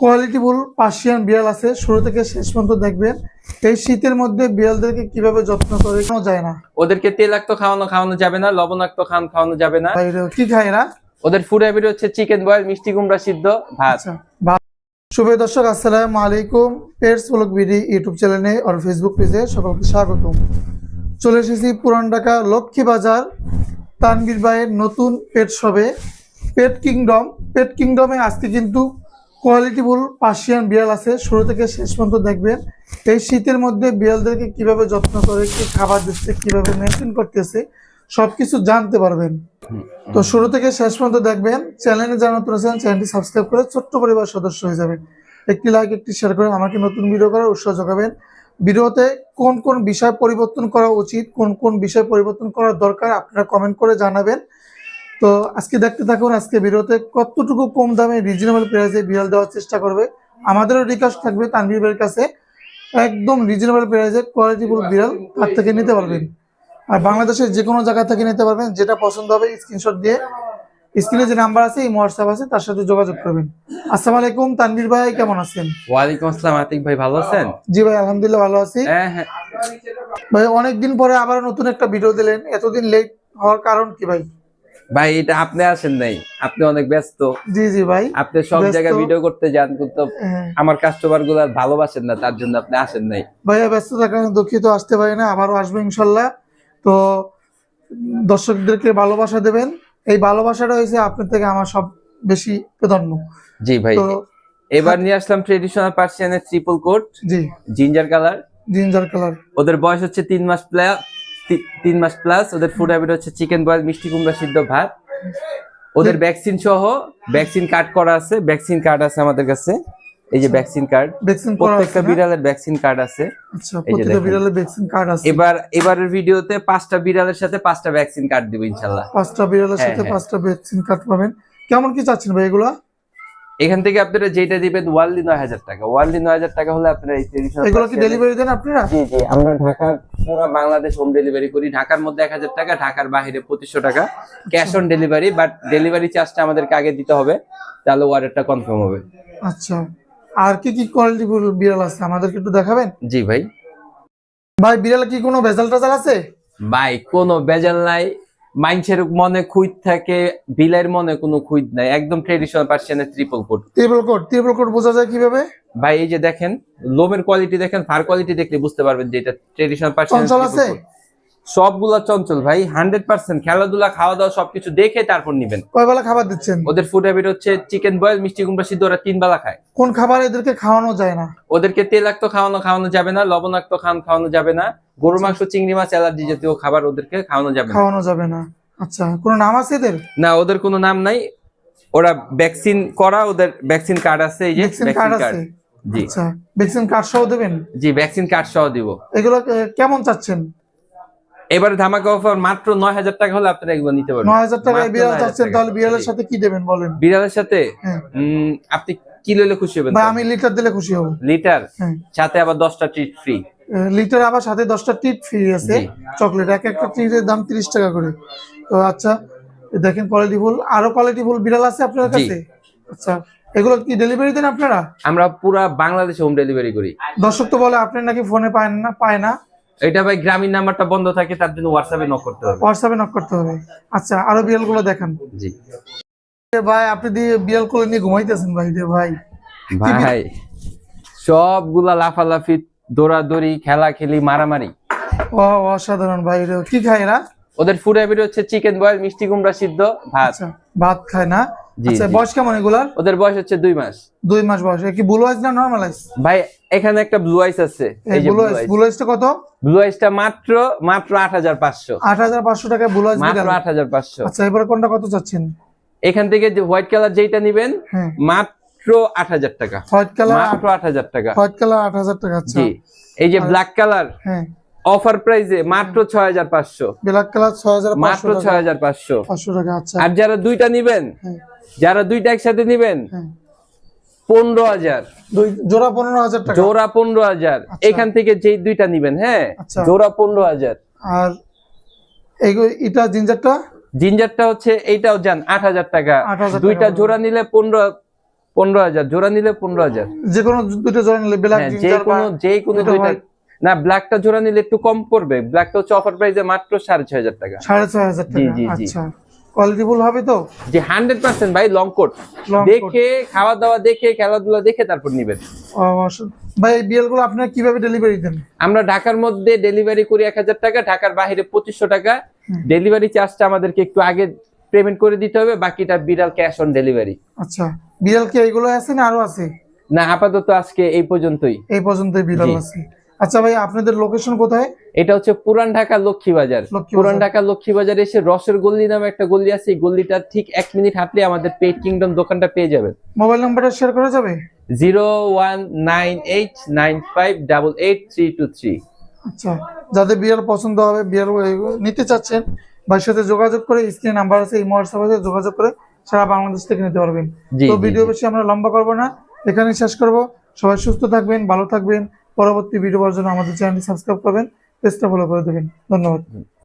কোয়ালিটিফুল Persian বিড়াল আছে, শুরু থেকে শেষ পর্যন্ত দেখবেন। এই শীতের মধ্যে বিড়ালদেরকে কিভাবে যত্ন করে কেন যায় না। ওদেরকে তেলাক্ত খাওয়ানো যাবে না, লবণাক্ত খাওয়ানো যাবে না। বাইরে কি খায় এরা? ওদের ফুড হ্যাবিট হচ্ছে চিকেন বয়েল, মিষ্টি কুমড়া সিদ্ধ, ভাত। আচ্ছা, শুভ দর্শক, আসসালামু আলাইকুম। পেটস ব্লগ বিডি ইউটিউব চ্যানেলে আর ফেসবুক পেজে সকলকে স্বাগতম। চলে এসেছি পুরান ঢাকা লক্ষ্মী বাজার তানভীর ভাইয়ের নতুন পেট শপে, পেট কিংডম। পেট কিংডমে আজকে কিন্তু কোয়ালিটিফুল পার্সিয়ান বিড়াল আছে, শুরু থেকে শেষ পর্যন্ত দেখবেন। এই শীতের মধ্যে বিড়ালদেরকে কিভাবে যত্ন করে, কি খাবার দিচ্ছে, কিভাবে মেনটেন করতেছে, সবকিছু জানতে পারবেন। তো শুরু থেকে শেষ পর্যন্ত দেখবেন। চ্যানেলে যারা নতুন আছেন চ্যানেলটি সাবস্ক্রাইব করে ছোট্ট পরিবার সদস্য হয়ে যাবেন। একটি লাইক, একটি শেয়ার করে আমাকে নতুন ভিডিও করার উৎসাহ যোগাবেন। ভিডিওতে কোন কোন বিষয় পরিবর্তন করা উচিত, কোন কোন বিষয় পরিবর্তন করা দরকার আপনারা কমেন্ট করে জানাবেন। তো আজকে দেখতে থাকুন। আজকে ভিডিওতে কতটুকু কম দামে রিজনেবল প্রাইসে বিড়াল দেওয়ার চেষ্টা করবে। আমাদেরও রিকোয়েস্ট থাকবে তানভীর ভাইয়ের কাছে একদম রিজনেবল প্রাইসে কোয়ালিটিফুল বিড়াল তার থেকে নিতে পারবেন। আর বাংলাদেশের যে কোনো জায়গা থেকে নিতে পারবেন। যেটা পছন্দ হবে স্ক্রিনশট দিয়ে স্ক্রিনে যে নাম্বার আছে, এই হোয়াটসঅ্যাপ আছে, তার সাথে যোগাযোগ করবেন। আসসালামু আলাইকুম তানভীর ভাই, কেমন আছেন? ওয়ালাইকুম আসসালাম আতিক ভাই, ভালো আছেন? জি ভাই, আলহামদুলিল্লাহ ভালো আছি। হ্যাঁ হ্যাঁ ভাই, অনেকদিন পরে আবার নতুন একটা ভিডিও দিলেন, এতদিন লেট হওয়ার কারণ কি ভাই? ভাই, এটা আপনি আসেন নাই, আপনি অনেক ব্যস্ত। জি জি ভাই, আপনি সব জায়গায় ভিডিও করতে যান, কিন্তু হ্যাঁ। আমার কাস্টমার গুলো ভালোবাসেন না, তার জন্য আপনি আসেন নাই। ভাইয়া ব্যস্ততার কারণে দুঃখিত, আসতে পারি না, আবারও আসবো ইনশাল্লাহ। তো দর্শকদেরকে ভালোবাসা দেবেন, এই ভালোবাসাটা হয়েছে আপনার থেকে আমার সব বেশি প্রাধান্য। জি ভাই, তো এবার নিয়ে আসলাম ট্রেডিশনাল পার্সিয়ানের ট্রিপল কোট, জি, জিঞ্জার কালার। Ginger colour. ওদের বয়স হচ্ছে 3 মাস প্লাস। ওদের ফুড হ্যাবিট হচ্ছে চিকেন বয়েল, মিষ্টি কুমড়া সিদ্ধ, ভাত। ওদের ভ্যাকসিন সহ ভ্যাকসিন কার্ড করা আছে, ভ্যাকসিন কার্ড আছে আমাদের কাছে। এই যে ভ্যাকসিন কার্ড, প্রত্যেকটা বিড়ালের ভ্যাকসিন কার্ড আছে। আচ্ছা, প্রত্যেকটা বিড়ালের ভ্যাকসিন কার্ড আছে। এবারের ভিডিওতে 5টা বিড়ালের সাথে 5টা ভ্যাকসিন কার্ড দিব ইনশাআল্লাহ। 5টা বিড়ালের সাথে 5টা ভ্যাকসিন কার্ড পাবেন। কেমন কি চাচ্ছেন ভাই এগুলা? এখান থেকে আপনারা যেটা দিবেন ওয়ানলি 9000 টাকা। ওয়ানলি 9000 টাকা হলে আপনারা এই ট্রেডিশনাল। এগুলো কি ডেলিভারি দেন আপনারা? জি জি, আমরা ঢাকার পুরো বাংলাদেশ হোম ডেলিভারি করি। ঢাকার মধ্যে 1000 টাকা, ঢাকার বাইরে 2500 টাকা cash on delivery. But delivery চার্জটা আমাদেরকে আগে দিতে হবে, তাহলে অর্ডারটা কনফার্ম হবে। আচ্ছা, আর কি কি কোয়ালিটি বিড়াল আছে আমাদেরকে একটু দেখাবেন? জি ভাই। ভাই, বিড়ালে কি কোনো ভেজাল টাজাল আছে? ভাই, কোনো ভেজাল নাই। মাইনছের মনে খুঁত থাকে, বিলের মনে কোনো খুঁত নাই। একদম ট্রেডিশনাল পার্সিয়ানের ট্রিপল কোট। ট্রিপল কোট বোঝা যায় কিভাবে? ভাই, এই যে দেখেন, লোমের কোয়ালিটি দেখেন, ফার কোয়ালিটি দেখলে বুঝতে পারবেন যে এটা ট্রেডিশনাল পার্সিয়ান। চঞ্চল আছে সবগুলা চঞ্চল ভাই, 100%। খেলাধুলা, খাওয়া দাওয়া সবকিছু দেখে তারপর নিবেন। কয় বেলা খাবার দিচ্ছেন? ওদের ফুড হ্যাবিট হচ্ছে চিকেন বয়েল, মিষ্টি কুমড়া সিদ্ধ। ওরা 3 বেলা খায়। কোন খাবার এদেরকে খাওয়ানো যায় না? ওদেরকে তেলাক্ত খাওয়ানো যাবে না, লবণাক্ত খাওয়ানো যাবে না। গরু মাংস, চিংড়ি মাছ, অ্যালার্জি জাতীয় খাবার ওদেরকে খাওয়ানো যাবে না। আচ্ছা, কোনো নাম আছে এদের? না, ওদের কোনো নাম নাই। ওরা ভ্যাকসিন করা, ওদের ভ্যাকসিন কার্ড আছে, এই যে ভ্যাকসিন কার্ড আছে। জি আচ্ছা, ভ্যাকসিন কার্ড সহ দেবেন? জি, ভ্যাকসিন কার্ড সহ দিব। এগুলো কেমন চাচ্ছেন? এবারে ধামাকা অফার, মাত্র 9000 টাকা হলে আপনারা এগুলো নিতে পারবেন। 9000 টাকায় বিড়াল চাচ্ছেন, তাহলে বিড়ালের সাথে কি দেবেন বলেন? বিড়ালের সাথে হ্যাঁ। আপনি কি লইলে খুশি হবেন? ভাই, আমি লিটার দিলে খুশি হব। লিটার হ্যাঁ। সাথে আবার 10টা ট্রিট ফ্রি। লিটার আবার সাথে 10টা টিট ফ্রি আছে, চকলেট। একটা টিটের দাম 30 টাকা করে। তো আচ্ছা, দেখেন কোয়ালিটিফুল, আরো কোয়ালিটিফুল বিড়াল আছে আপনার কাছে? আচ্ছা, এগুলো কি ডেলিভারি দেন আপনারা? আমরা পুরা বাংলাদেশে হোম ডেলিভারি করি। দর্শক তো বলে আপনি নাকি ফোনে পায় না। এটা ভাই, গ্রামীণ নাম্বারটা বন্ধ থাকে, তার জন্য হোয়াটসঅ্যাপে নক করতে হবে। হোয়াটসঅ্যাপে নক করতে হবে। আচ্ছা, আরো বিড়ালগুলো দেখান। জি ভাই, আপনি দিয়ে বিড়াল কোলে নিয়ে ঘুমাইতেছেন ভাই রে ভাই। ভাই, সবগুলা লাফালাফি, দৌড়াদৌড়ি, খেলাখেলি, মারামারি। অসাধারণ ভাই রে। কি খায় এরা? ওদের ফুড হ্যাবিট হচ্ছে চিকেন বয়েল, মিষ্টি কুমড়া সিদ্ধ, ভাত। আচ্ছা, ভাত খায় না? জি, আচ্ছা, জি। বয়স কেমন এগুলার? ওদের বয়স হচ্ছে 2 মাস। 2 মাস বয়স। কি ব্লু আইস না নরমাল আইস? ভাই, এখানে একটা ব্লু আইস আছে, এই যে ব্লু আইসটা কত? ব্লু আইসটা মাত্র 8500। 8500 টাকা ব্লু আইস মাত্র বিড়াল। 8500। আচ্ছা, এবারে কোনটা কত চাচ্ছেন? এখান থেকে যে হোয়াইট কালার যেটা নেবেন, হ্যাঁ, মাত্র 8000 টাকা। হোয়াইট কালার মাত্র 8000 টাকা। হোয়াইট কালার 8000 টাকা। আচ্ছা, জি। এই যে ব্ল্যাক কালার, হ্যাঁ, অফার প্রাইসে মাত্র 6500। ব্ল্যাক কালার 6500 মাত্র 6500। 500 টাকা। আচ্ছা, আর যারা দুইটা নিবেন, হ্যাঁ, যারা দুইটা একসাথে নিবেন, হ্যাঁ, 15000। জোড়া 15000 টাকা। জোড়া 15000। আচ্ছা। এখান থেকে যেই দুইটা নিবেন, হ্যাঁ, আচ্ছা। জোড়া 15000। আর এটা জিঞ্জারটা? জিঞ্জারটা হচ্ছে এইটাও যান 8000 টাকা। 8000 দুইটা টাকা। জোড়া নিলে 15 15,000 জোড়া নিলে 15,000। যে কোনো দুটো জোড়া নিলে ব্ল্যাক হ্যাঁ, জিঞ্জার বা যে কোনো দুটো দুইটা। white। না, ব্ল্যাকটা জোড়া নিলে একটু কম পড়বে। ব্ল্যাকটা হচ্ছে অফার প্রাইসে মাত্র 6,500 টাকা। 6,500 জি, টাকা। জি, জি। আচ্ছা, কোয়ালিটিফুল হবে তো? যে 100% ভাই, লং কোট Long coat। দেখে, খাওয়া দাওয়া দেখে, খেলাধুলা দেখে তারপর নিবেন। ভাই এই বিড়াল গুলো আপনারা কিভাবে ডেলিভারি দেন? আমরা ঢাকার মধ্যে ডেলিভারি করি 1,000 টাকা, ঢাকার বাইরে 2500 টাকা। ডেলিভারি চার্জটা আমাদেরকে একটু আগে পেমেন্ট করে দিতে হবে, বাকিটা বিড়াল ক্যাশ অন ডেলিভারি। আচ্ছা, বিড়াল কি এইগুলো আছে না আরো আছে? না, আপাতত আজকে এই পর্যন্তই। এই পর্যন্তই বিড়াল জি। আছে। আচ্ছা ভাই, আপনাদের লোকেশন কোথায়? এটা হচ্ছে পুরান ঢাকা লক্ষ্মীবাজার। লক্ষ্মীবাজার। পুরান ঢাকা লক্ষ্মীবাজারে এসে রসের গল্লি নামে একটা গল্লি আছে, এই গল্লিটা ঠিক 1 মিনিট হাঁটলে আমাদের পেট কিংডম দোকানটা পেয়ে যাবেন। মোবাইল নাম্বারটা শেয়ার করা যাবে? 019895883323। আচ্ছা, যাদের বিড়াল পছন্দ হবে, বিড়াল নিতে চাচ্ছেন, ভাইয়ের সাথে যোগাযোগ করে, স্ক্রিনে নাম্বার আছে, এই হোয়াটসঅ্যাপে আছে, যোগাযোগ করে সারা বাংলাদেশ থেকে নিতে পারবেন। জি, তো জি, ভিডিও জি। বেশি আমরা লম্বা করবো না, এখানে শেষ করব। সবাই সুস্থ থাকবেন, ভালো থাকবেন। পরবর্তী ভিডিও পাওয়ার জন্য আমাদের চ্যানেলটি সাবস্ক্রাইব করবেন, পেজটা ফলো করে দেবেন। ধন্যবাদ।